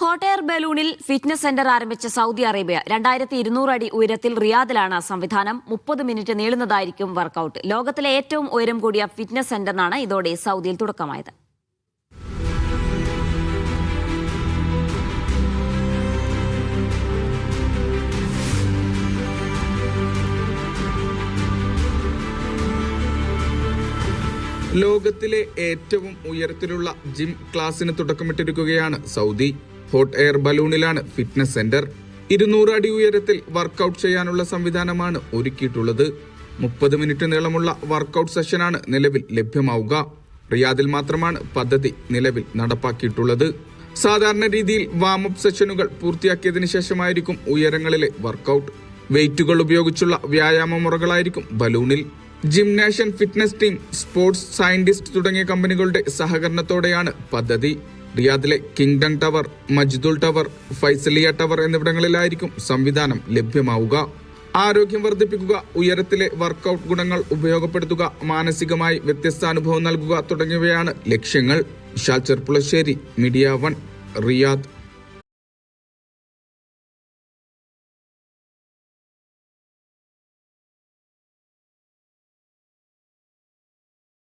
Hot air ബലൂണിൽ fitness centre ആരംഭിച്ച Saudi Arabia 2200 അടി ഉയരത്തിൽ റിയാദിലാണ് സംവിധാനം. 30 മിനിറ്റ് നീളുന്നതായിരിക്കും വർക്കൌട്ട്. ലോകത്തിലെ ഏറ്റവും ഉയരം കൂടിയ ഫിറ്റ്നസ് സെന്ററിനാണ് ഇതോടെ സൗദിയിൽ തുടക്കമായത്. ലോകത്തിലെ ഏറ്റവും ഉയരത്തിലുള്ള ജിം ക്ലാസിന് തുടക്കമിട്ടിരിക്കുകയാണ് സൗദി. ഹോട്ട് എയർ ബലൂണിലാണ് ഫിറ്റ്നസ് സെന്റർ. 200 അടി ഉയരത്തിൽ വർക്കൌട്ട് ചെയ്യാനുള്ള സംവിധാനമാണ് ഒരുക്കിയിട്ടുള്ളത്. 30 മിനിറ്റ് നീളമുള്ള വർക്കൌട്ട് സെഷനാണ് നിലവിൽ ലഭ്യമാവുക. റിയാദിൽ മാത്രമാണ് പദ്ധതി നിലവിൽ നടപ്പാക്കിയിട്ടുള്ളത്. സാധാരണ രീതിയിൽ വാമപ്പ് സെഷനുകൾ പൂർത്തിയാക്കിയതിനു ശേഷമായിരിക്കും ഉയരങ്ങളിലെ വർക്കൌട്ട്. വെയിറ്റുകൾ ഉപയോഗിച്ചുള്ള വ്യായാമ മുറകളായിരിക്കും ബലൂണിൽ. ജിംനേഷ്യൻ ഫിറ്റ്നസ് ടീം, സ്പോർട്സ് സയന്റിസ്റ്റ് തുടങ്ങിയ കമ്പനികളുടെ സഹകരണത്തോടെയാണ് പദ്ധതി. റിയാദിലെ കിങ്ഡം ടവർ, മജ്ദുൽ ടവർ, ഫൈസലിയ ടവർ എന്നിവിടങ്ങളിലായിരിക്കും സംവിധാനം ലഭ്യമാവുക. ആരോഗ്യം വർദ്ധിപ്പിക്കുക, ഉയരത്തിലെ വർക്കൌട്ട് ഗുണങ്ങൾ ഉപയോഗപ്പെടുത്തുക, മാനസികമായി വ്യത്യസ്ത അനുഭവം നൽകുക തുടങ്ങിയവയാണ് ലക്ഷ്യങ്ങൾ. Vishal Cherpulassery, media 1, Riyadh.